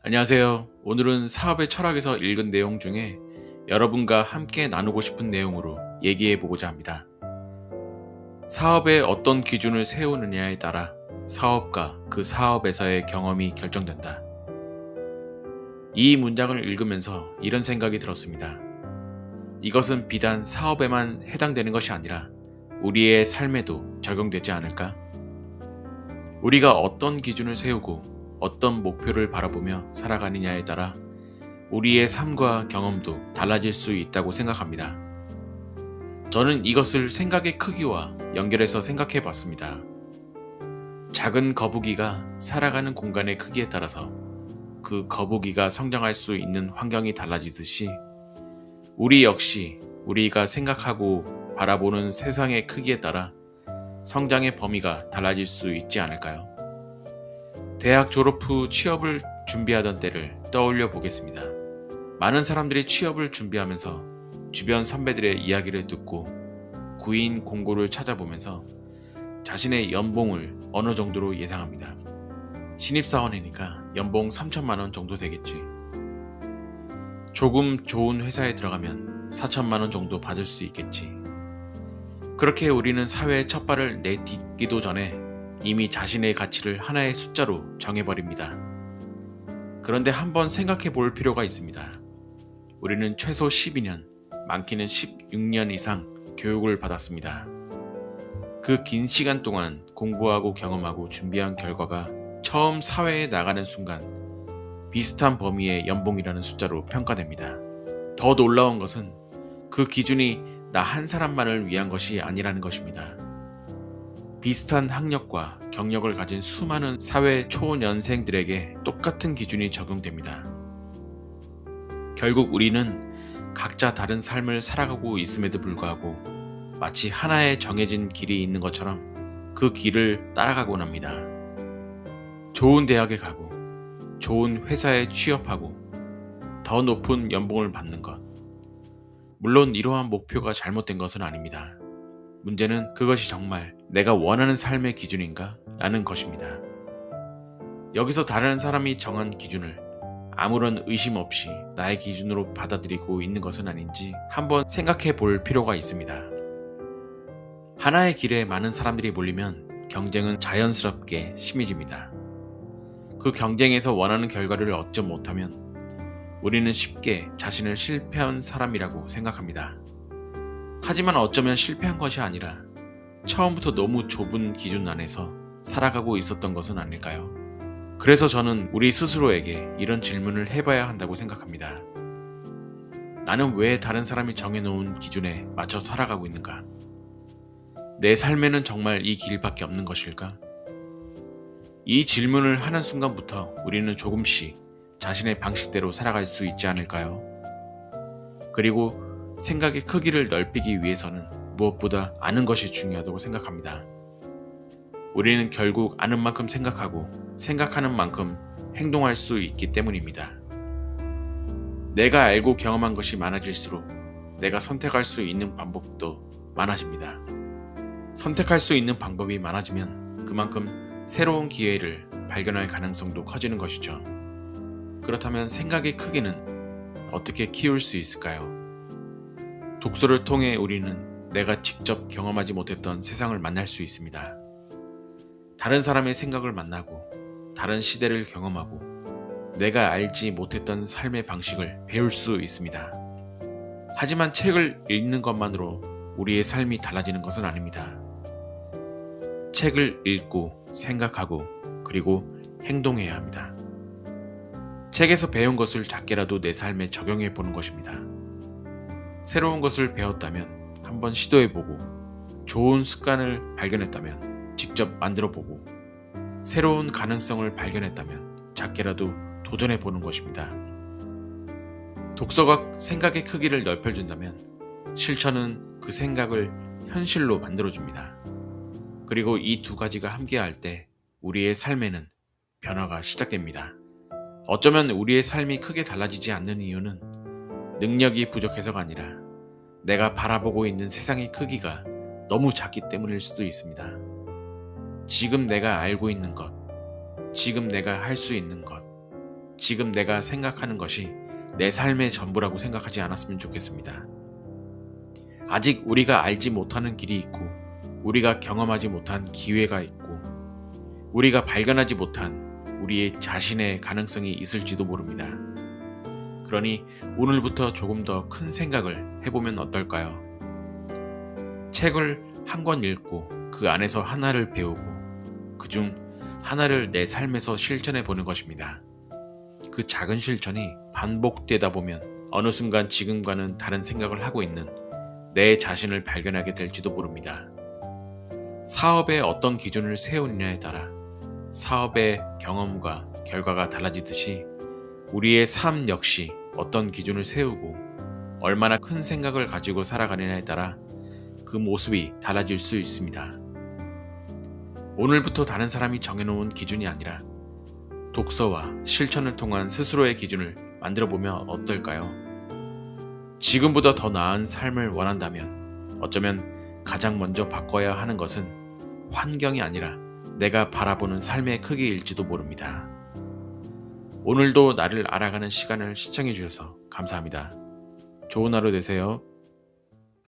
안녕하세요. 오늘은 사업의 철학에서 읽은 내용 중에 여러분과 함께 나누고 싶은 내용으로 얘기해 보고자 합니다. 사업에 어떤 기준을 세우느냐에 따라 사업과 그 사업에서의 경험이 결정된다. 이 문장을 읽으면서 이런 생각이 들었습니다. 이것은 비단 사업에만 해당되는 것이 아니라 우리의 삶에도 적용되지 않을까? 우리가 어떤 기준을 세우고 어떤 목표를 바라보며 살아가느냐에 따라 우리의 삶과 경험도 달라질 수 있다고 생각합니다. 저는 이것을 생각의 크기와 연결해서 생각해 봤습니다. 작은 거북이가 살아가는 공간의 크기에 따라서 그 거북이가 성장할 수 있는 환경이 달라지듯이 우리 역시 우리가 생각하고 바라보는 세상의 크기에 따라 성장의 범위가 달라질 수 있지 않을까요? 대학 졸업 후 취업을 준비하던 때를 떠올려 보겠습니다. 많은 사람들이 취업을 준비하면서 주변 선배들의 이야기를 듣고 구인 공고를 찾아보면서 자신의 연봉을 어느 정도로 예상합니다. 신입사원이니까 연봉 3천만 원 정도 되겠지. 조금 좋은 회사에 들어가면 4천만 원 정도 받을 수 있겠지. 그렇게 우리는 사회의 첫 발을 내딛기도 전에 이미 자신의 가치를 하나의 숫자로 정해버립니다. 그런데 한번 생각해 볼 필요가 있습니다. 우리는 최소 12년, 많게는 16년 이상 교육을 받았습니다. 그 긴 시간 동안 공부하고 경험하고 준비한 결과가 처음 사회에 나가는 순간 비슷한 범위의 연봉이라는 숫자로 평가됩니다. 더 놀라운 것은 그 기준이 나 한 사람만을 위한 것이 아니라는 것입니다. 비슷한 학력과 경력을 가진 수많은 사회 초년생들에게 똑같은 기준이 적용됩니다. 결국 우리는 각자 다른 삶을 살아가고 있음에도 불구하고 마치 하나의 정해진 길이 있는 것처럼 그 길을 따라가곤 합니다. 좋은 대학에 가고 좋은 회사에 취업하고 더 높은 연봉을 받는 것. 물론 이러한 목표가 잘못된 것은 아닙니다. 문제는 그것이 정말 내가 원하는 삶의 기준인가? 라는 것입니다. 여기서 다른 사람이 정한 기준을 아무런 의심 없이 나의 기준으로 받아들이고 있는 것은 아닌지 한번 생각해 볼 필요가 있습니다. 하나의 길에 많은 사람들이 몰리면 경쟁은 자연스럽게 심해집니다. 그 경쟁에서 원하는 결과를 얻지 못하면 우리는 쉽게 자신을 실패한 사람이라고 생각합니다. 하지만 어쩌면 실패한 것이 아니라 처음부터 너무 좁은 기준 안에서 살아가고 있었던 것은 아닐까요? 그래서 저는 우리 스스로에게 이런 질문을 해봐야 한다고 생각합니다. 나는 왜 다른 사람이 정해놓은 기준에 맞춰 살아가고 있는가? 내 삶에는 정말 이 길밖에 없는 것일까? 이 질문을 하는 순간부터 우리는 조금씩 자신의 방식대로 살아갈 수 있지 않을까요? 그리고 생각의 크기를 넓히기 위해서는 무엇보다 아는 것이 중요하다고 생각합니다. 우리는 결국 아는 만큼 생각하고 생각하는 만큼 행동할 수 있기 때문입니다. 내가 알고 경험한 것이 많아질수록 내가 선택할 수 있는 방법도 많아집니다. 선택할 수 있는 방법이 많아지면 그만큼 새로운 기회를 발견할 가능성도 커지는 것이죠. 그렇다면 생각의 크기는 어떻게 키울 수 있을까요? 독서를 통해 우리는 내가 직접 경험하지 못했던 세상을 만날 수 있습니다. 다른 사람의 생각을 만나고 다른 시대를 경험하고 내가 알지 못했던 삶의 방식을 배울 수 있습니다. 하지만 책을 읽는 것만으로 우리의 삶이 달라지는 것은 아닙니다. 책을 읽고 생각하고 그리고 행동해야 합니다. 책에서 배운 것을 작게라도 내 삶에 적용해 보는 것입니다. 새로운 것을 배웠다면 한번 시도해보고 좋은 습관을 발견했다면 직접 만들어보고 새로운 가능성을 발견했다면 작게라도 도전해보는 것입니다. 독서가 생각의 크기를 넓혀준다면 실천은 그 생각을 현실로 만들어줍니다. 그리고 이 두 가지가 함께할 때 우리의 삶에는 변화가 시작됩니다. 어쩌면 우리의 삶이 크게 달라지지 않는 이유는 능력이 부족해서가 아니라 내가 바라보고 있는 세상의 크기가 너무 작기 때문일 수도 있습니다. 지금 내가 알고 있는 것, 지금 내가 할 수 있는 것, 지금 내가 생각하는 것이 내 삶의 전부라고 생각하지 않았으면 좋겠습니다. 아직 우리가 알지 못하는 길이 있고, 우리가 경험하지 못한 기회가 있고, 우리가 발견하지 못한 우리의 자신의 가능성이 있을지도 모릅니다. 그러니 오늘부터 조금 더 큰 생각을 해보면 어떨까요? 책을 한 권 읽고 그 안에서 하나를 배우고 그중 하나를 내 삶에서 실천해 보는 것입니다. 그 작은 실천이 반복되다 보면 어느 순간 지금과는 다른 생각을 하고 있는 내 자신을 발견하게 될지도 모릅니다. 사업에 어떤 기준을 세우느냐에 따라 사업의 경험과 결과가 달라지듯이 우리의 삶 역시 어떤 기준을 세우고 얼마나 큰 생각을 가지고 살아가느냐에 따라 그 모습이 달라질 수 있습니다. 오늘부터 다른 사람이 정해놓은 기준이 아니라 독서와 실천을 통한 스스로의 기준을 만들어보면 어떨까요? 지금보다 더 나은 삶을 원한다면 어쩌면 가장 먼저 바꿔야 하는 것은 환경이 아니라 내가 바라보는 삶의 크기일지도 모릅니다. 오늘도 나를 알아가는 시간을 시청해 주셔서 감사합니다. 좋은 하루 되세요.